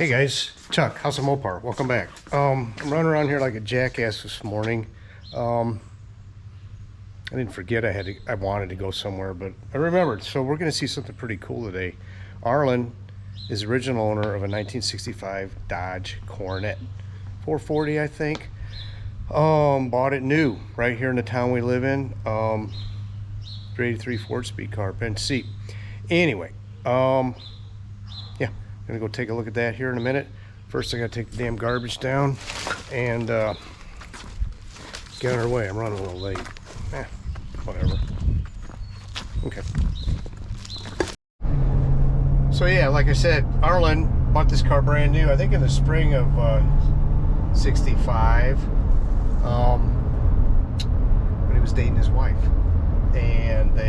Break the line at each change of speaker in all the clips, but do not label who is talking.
Hey guys, Chuck, House of Mopar, welcome back. I'm running around here like a jackass this morning. I didn't forget I wanted to go somewhere, but I remembered. So we're gonna see something pretty cool today. Arlyn is the original owner of a 1965 Dodge Coronet, 440 I think. Bought it new right here in the town we live in. 383 4-speed car, bench seat. Anyway, yeah, gonna go take a look at that here in a minute. First I gotta take the damn garbage down and get on our way. I'm running a little late. Whatever. Okay. So yeah, like I said, Arlyn bought this car brand new, I think in the spring of 65, when he was dating his wife and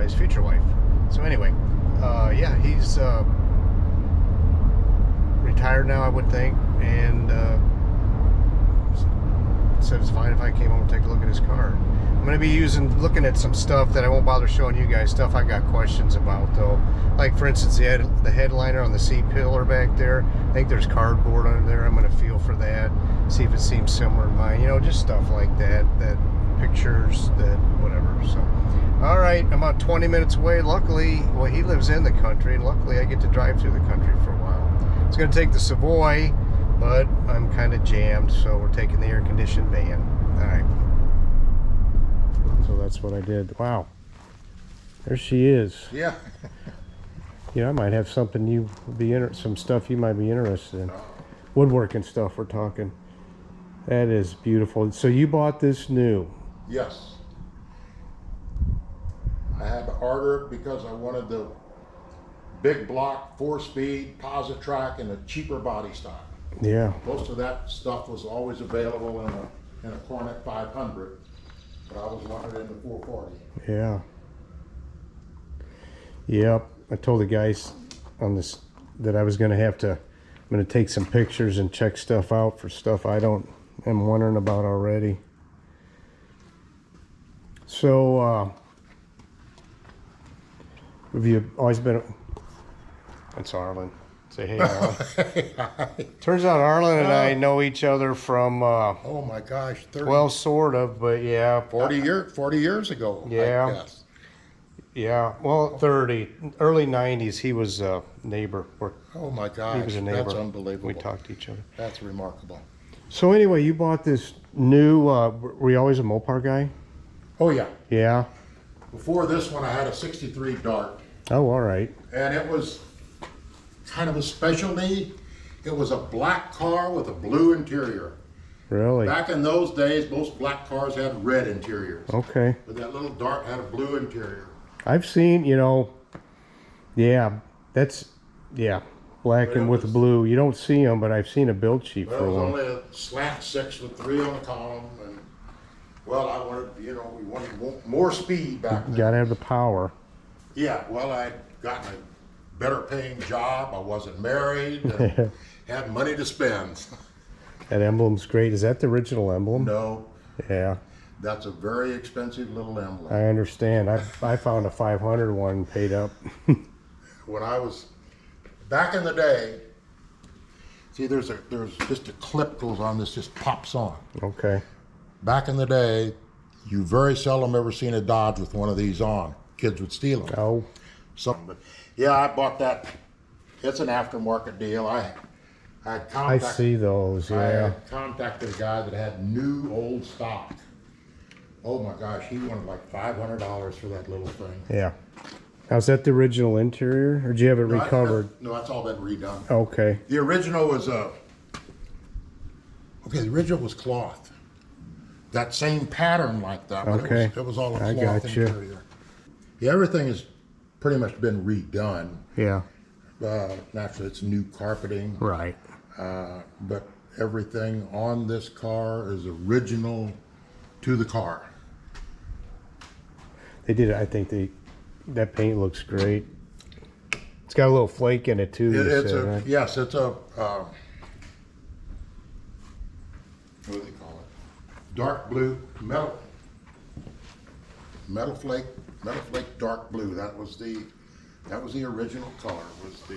his future wife. So anyway, yeah, he's retired now, I would think, and said it's fine if I came over and take a look at his car. I'm going to be looking at some stuff that I won't bother showing you guys, stuff I got questions about though. Like for instance, the headliner on the seat pillar back there, I think there's cardboard under there. I'm going to feel for that, see if it seems similar to mine, you know, just stuff like that, pictures, that whatever. So all right, I'm about 20 minutes away. Luckily, well, he lives in the country, and luckily I get to drive through the country for a while. It's going to take the Savoy, but I'm kind of jammed, so we're taking the air-conditioned van. All right. So that's what I did. Wow, there she is.
Yeah.
Yeah, I might have something some stuff you might be interested in. Woodworking stuff we're talking. That is beautiful. So you bought this new?
Yes. I had to order it because I wanted the big block 4-speed Positrack and a cheaper body style.
Yeah.
Most of that stuff was always available in a Coronet 500, but I was wanted in the 440.
Yeah. Yep. I told the guys on this that I was going to I'm going to take some pictures and check stuff out for stuff am wondering about already. So, have you always been? That's Arlyn. Say hey, Arlyn. Turns out Arlyn and I know each other from.
Oh my gosh, 30.
Well, sort of, but yeah.
40 years ago.
Yeah.
I guess.
Yeah. Well, 30, early 90s. He was a neighbor.
Oh my gosh,
he was a neighbor.
That's unbelievable.
We talked to each other.
That's remarkable.
So anyway, you bought this new. Were you always a Mopar guy?
Oh yeah.
Yeah.
Before this one, I had a '63 Dart.
Oh, all right.
And it was kind of a specialty. It was a black car with a blue interior.
Really?
Back in those days, most black cars had red interiors.
Okay.
But that little Dart had a blue interior.
I've seen, yeah, black and with blue. You don't see them, but I've seen a build sheet for
It was
one.
only a slant 6 with 3 on the column. And, well, I wanted, we wanted more speed back then.
You gotta have the power.
Yeah, well, I'd gotten a better paying job. I wasn't married. And had money to spend.
That emblem's great. Is that the original emblem?
No.
Yeah.
That's a very expensive little emblem.
I understand. I found a 500 one paid up.
When I was back in the day, see, there's just a clip goes on. This just pops on.
Okay.
Back in the day, you very seldom ever seen a Dodge with one of these on. Kids would steal them.
Oh.
But yeah, I bought that. It's an aftermarket deal. I
see those.
I
Yeah.
had contacted a guy that had new old stock. Oh my gosh, he wanted like $500 for that little thing.
Yeah. Now, is that the original interior, or did you have it recovered?
No, that's all been redone.
Okay.
The original was the original was cloth. That same pattern like that, but
Okay.
it was all a
I
cloth
gotcha.
interior. Yeah, everything has pretty much been redone.
Yeah.
Naturally, it's new carpeting.
Right.
But everything on this car is original to the car.
They did it. I think that paint looks great. It's got a little flake in it too. Right?
Yes, it's a what do they call it? Dark blue metal flake, dark blue. That was the That was the original car. Was the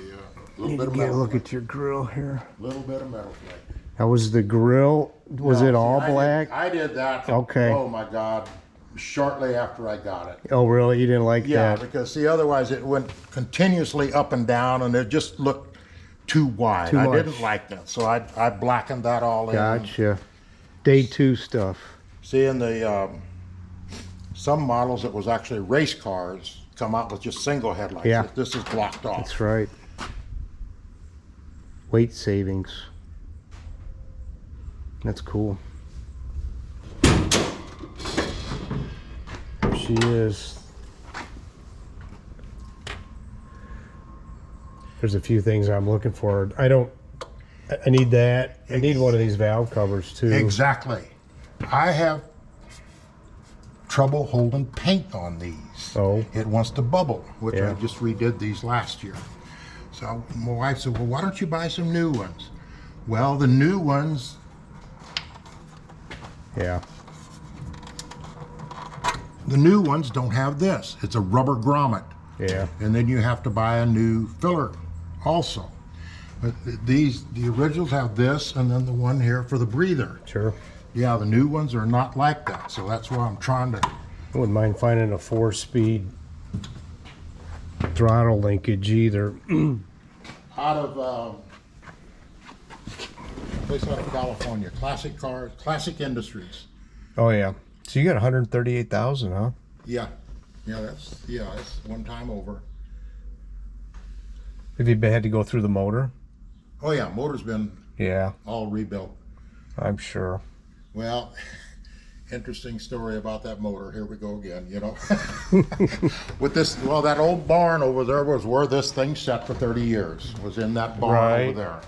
little
Need
bit
to
of
get a
metal
look
flake.
at your grill here.
Little bit of metal flake.
How was the grill? Was
No,
it
see,
all
I did-
black?
I did that.
Okay.
Oh my God! Shortly after I got it.
Oh, really? You didn't like
Yeah,
that?
because see, otherwise it went continuously up and down, and it just looked too wide.
Too
I
much.
didn't like that, so I blackened that all in.
Gotcha. Day 2 stuff.
See, in the some models, it was actually race cars come out with just single headlights.
Yeah.
This is blocked off.
That's right. Weight savings. That's cool. There she is. There's a few things I'm looking for. I need that. I need one of these valve covers too.
Exactly. I have trouble holding paint on these.
Oh.
It wants to bubble, which
Yeah.
I just redid these last year. So my wife said, well, why don't you buy some new ones? Well, the new ones,
Yeah.
don't have this. It's a rubber grommet.
Yeah.
And then you have to buy a new filler also. But the originals have this, and then the one here for the breather.
Sure.
Yeah, the new ones are not like that, so that's why I'm trying to.
I wouldn't mind finding a 4-speed throttle linkage either.
Out of place out of California, Classic Cars, Classic Industries.
Oh yeah. So you got 138,000, huh?
Yeah, that's one time over.
Have you had to go through the motor?
Oh yeah, motor's been
Yeah,
all rebuilt.
I'm sure.
Well, interesting story about that motor. Here we go again, With this, well, that old barn over there was where this thing sat for 30 years. Was in that barn
Right.
over there.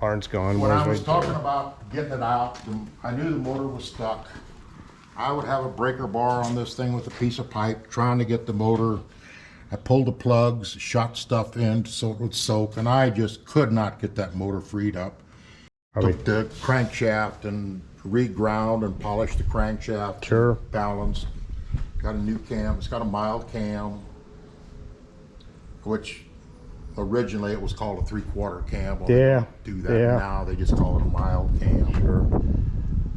Barn's gone.
When
Where's
I was
right
talking
there?
about getting it out, I knew the motor was stuck. I would have a breaker bar on this thing with a piece of pipe, trying to get the motor. I pulled the plugs, shot stuff in so it would soak, and I just could not get that motor freed up.
Probably-
Took the crankshaft and reground and polished the crankshaft.
Sure.
Balanced. Got a new cam. It's got a mild cam, which originally it was called a 3/4 cam. Well, they
Yeah,
don't do that
yeah.
now. They just call it a mild cam.
Sure.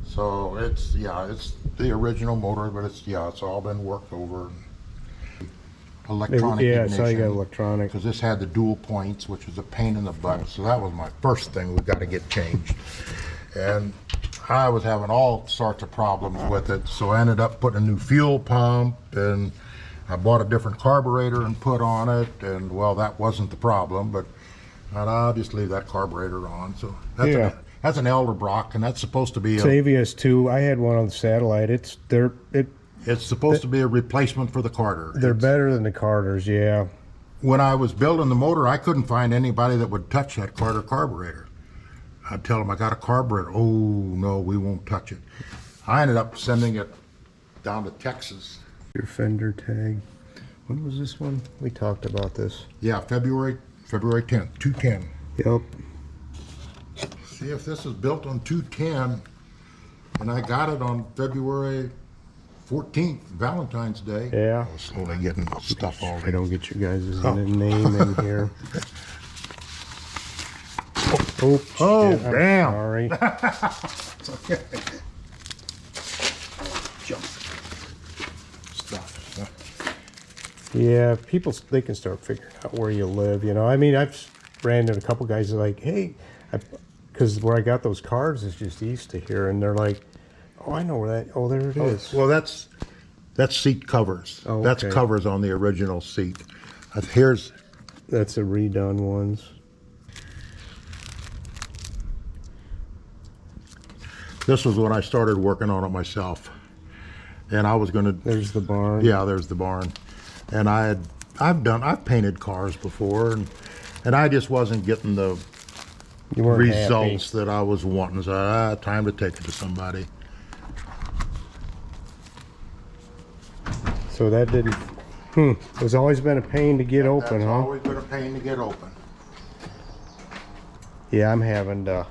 So it's the original motor, but it's all been worked over. Electronic
Yeah,
ignition.
so you got electronic.
Because this had the dual points, which was a pain in the butt. So that was my first thing we got to get changed. And I was having all sorts of problems with it. So I ended up putting a new fuel pump, and I bought a different carburetor and put on it. And well, that wasn't the problem, but I'll just leave that carburetor on. So
Yeah.
that's an Elderbrock, and that's supposed to be
Savius too. I had one on the satellite.
it's supposed to be a replacement for the Carter.
They're better than the Carters. Yeah.
When I was building the motor, I couldn't find anybody that would touch that Carter carburetor. I'd tell them I got a carburetor. Oh no, we won't touch it. I ended up sending it down to Texas.
Your fender tag. When was this one? We talked about this.
Yeah, February 10th, 210.
Yep.
See if this is built on 210, and I got it on February 14th, Valentine's Day.
Yeah.
I was slowly getting stuff all
I don't get you guys' name in here. Oh,
Oh,
shit, I'm
damn.
Sorry.
Junk stuff.
Yeah, people, they can start figuring out where you live, I mean, I've ran into a couple guys that are like, hey, because where I got those cars is just east of here, and they're like, oh, I know where that, oh, there it is.
Well, that's seat covers.
Oh,
That's
okay.
covers on the original seat. That's
the redone ones.
This was when I started working on it myself, and I was going to.
There's the barn.
Yeah, there's the barn, and I've painted cars before, and I just wasn't getting the
You weren't
results that I was wanting. So time to take it to somebody.
happy. So that didn't, it's always been a pain to get open,
That's
huh?
always been a pain to get open.
Yeah, I'm having to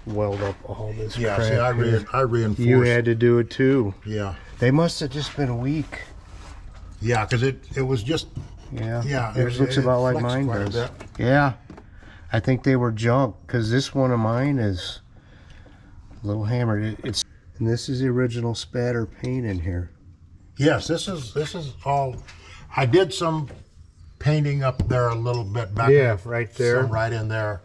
weld up all this
Yeah,
crap
see, I
here.
reinforced.
You had to do it too.
Yeah,
They must have just been weak.
yeah, because it was just
Yeah.
Yeah,
Yours looks about like
flexed
mine
quite a
does.
bit.
Yeah. I think they were junk because this one of mine is a little hammered. It's and this is the original spatter paint in here.
Yes, this is all. I did some painting up there a little bit back.
Yeah, right there.
Some right in there.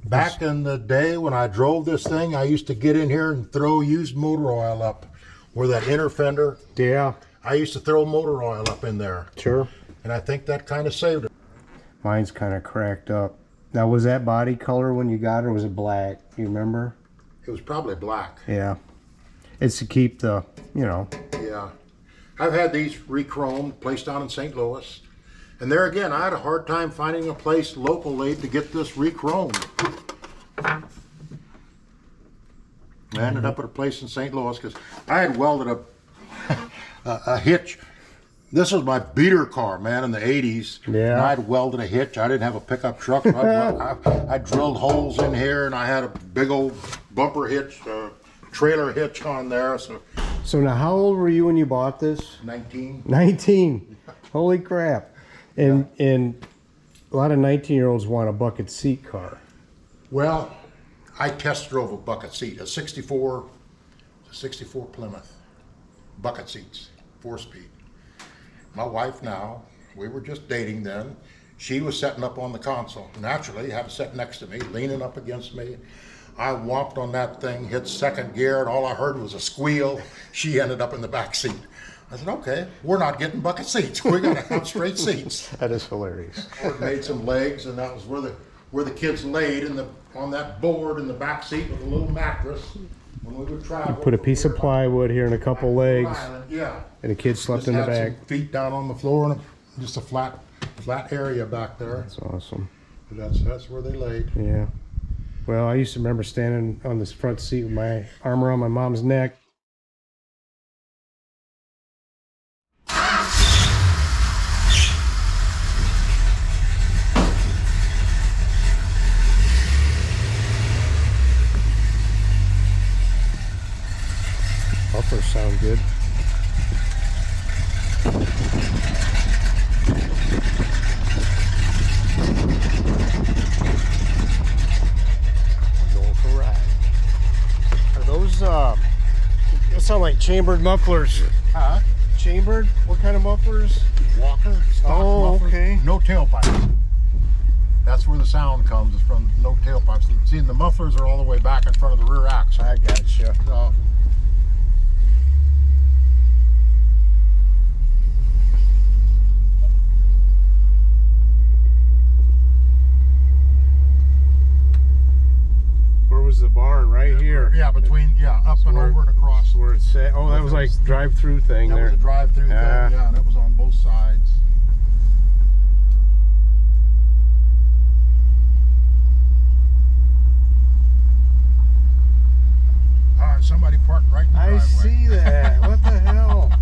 Back in the day when I drove this thing, I used to get in here and throw used motor oil up where that inner fender.
Yeah.
I used to throw motor oil up in there.
Sure.
And I think that kind of saved it.
Mine's kind of cracked up. Now, was that body color when you got it, or was it black? You remember?
It was probably black.
Yeah. It's to keep the, you know.
Yeah. I've had these re-chromed, placed down in St. Louis. And there again, I had a hard time finding a place locally to get this re-chromed. I ended up at a place in St. Louis because I had welded a hitch. This was my beater car, man, in the 80s.
Yeah.
And I'd welded a hitch. I didn't have a pickup truck. I drilled holes in here, and I had a big old bumper hitch, trailer hitch on there.
So now, how old were you when you bought this?
19.
19. Holy crap. And a lot of 19-year-olds want a bucket seat car.
Well, I test drove a bucket seat, a 64 Plymouth, bucket seats, 4-speed. My wife now, we were just dating then, she was setting up on the console. Naturally, had to sit next to me, leaning up against me. I whomped on that thing, hit second gear, and all I heard was a squeal. She ended up in the back seat. I said, okay, we're not getting bucket seats. We gotta have straight seats.
That is hilarious.
Made some legs, and that was where the kids laid on that board in the back seat with a little mattress when we would travel.
Put a piece of plywood here and a couple legs,
Yeah.
and the kid slept
Just
in the
had
back.
some feet down on the floor and just a flat area back there.
That's awesome.
That's where they laid.
Yeah. Well, I used to remember standing on this front seat with my arm around my mom's neck. Buffers sound good. Going for a ride. Are those those sound like chambered mufflers?
Huh?
Chambered? What kind of mufflers?
Walker, stock
Oh,
muffler,
okay.
no tailpipes. That's where the sound comes, is from no tailpipes. See, the mufflers are all the way back in front of the rear axle.
I gotcha.
So,
Where was the barn? Right here.
yeah, up and over and across.
Where it said, oh, that was like drive-through thing
That
there.
was a drive-through thing, yeah, and it was on both sides. Somebody parked right in the driveway.
I see that. What the hell?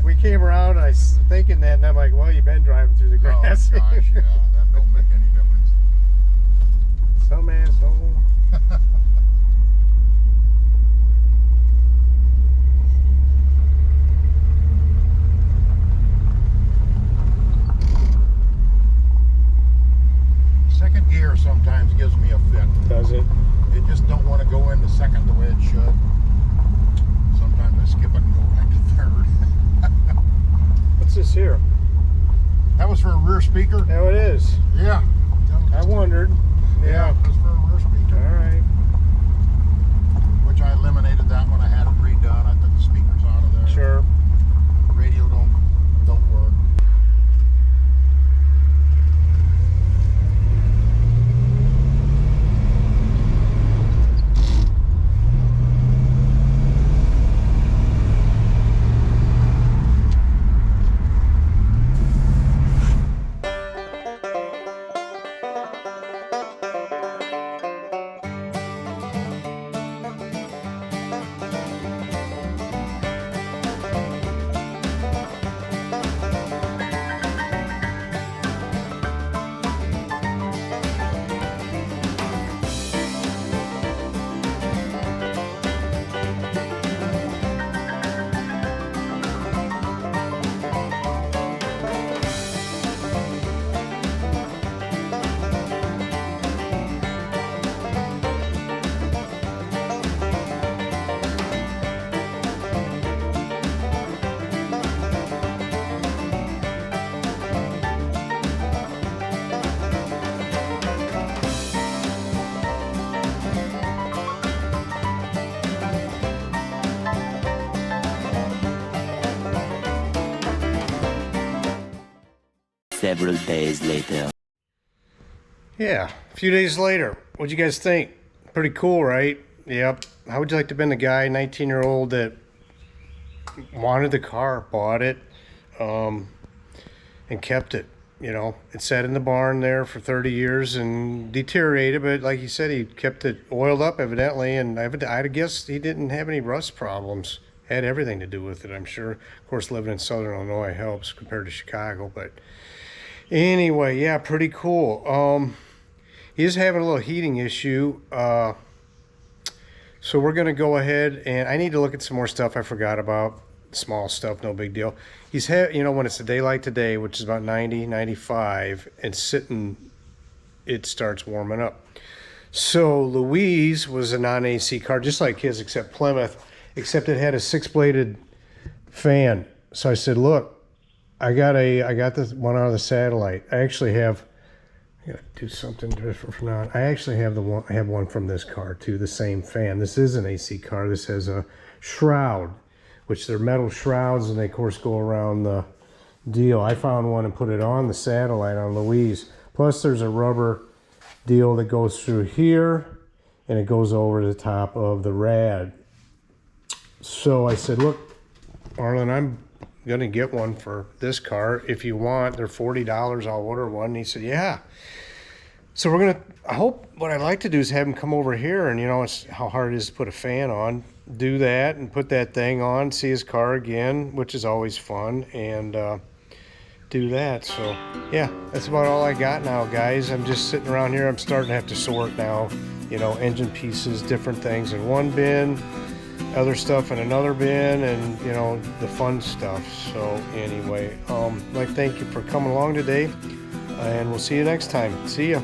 We came around, and I was thinking that, and I'm like, well, you've been driving through the grass.
Oh gosh, yeah, that don't make any difference.
Some asshole.
Second gear sometimes gives me a fit.
Does it?
It just don't want to go into second the way it should. Sometimes I skip it and go right to third.
What's this here?
That was for a rear speaker?
Oh, it is.
Yeah.
I wondered.
Yeah, it was for a rear speaker.
All right.
Which I eliminated that when I had it redone. I took the speakers out of there.
Sure.
Radio don't work.
Several days later.
Yeah, a few days later, what'd you guys think? Pretty cool, right? Yep. How would you like to have been the guy, 19-year-old, that wanted the car, bought it, and kept it? You know, it sat in the barn there for 30 years and deteriorated, but like he said, he kept it oiled up evidently, and I'd guess he didn't have any rust problems. Had everything to do with it, I'm sure. Of course, living in Southern Illinois helps compared to Chicago, but anyway, yeah, pretty cool. He is having a little heating issue, so we're gonna go ahead, and I need to look at some more stuff I forgot about. Small stuff, no big deal. He's you know, when it's a day like today, which is about 90, 95, and sitting, it starts warming up. So Louise was a non-AC car, just like his, except Plymouth, except it had a 6-bladed fan. So I said, look, I got this one out of the satellite. I actually have, I gotta do something different from now on. I actually have one from this car too, the same fan. This is an AC car. This has a shroud, which they're metal shrouds, and they of course go around the deal. I found one and put it on the satellite on Louise. Plus there's a rubber deal that goes through here and it goes over the top of the rad. So I said, look, Arlyn, I'm gonna get one for this car. If you want, they're $40, I'll order one. And he said, yeah. So I hope what I'd like to do is have him come over here, and you know, it's how hard it is to put a fan on. Do that and put that thing on, see his car again, which is always fun, and do that. So yeah, that's about all I got now, guys. I'm just sitting around here. I'm starting to have to sort now, you know, engine pieces, different things in one bin, other stuff in another bin, and you know, the fun stuff. So anyway, I'd like to thank you for coming along today, and we'll see you next time. See ya.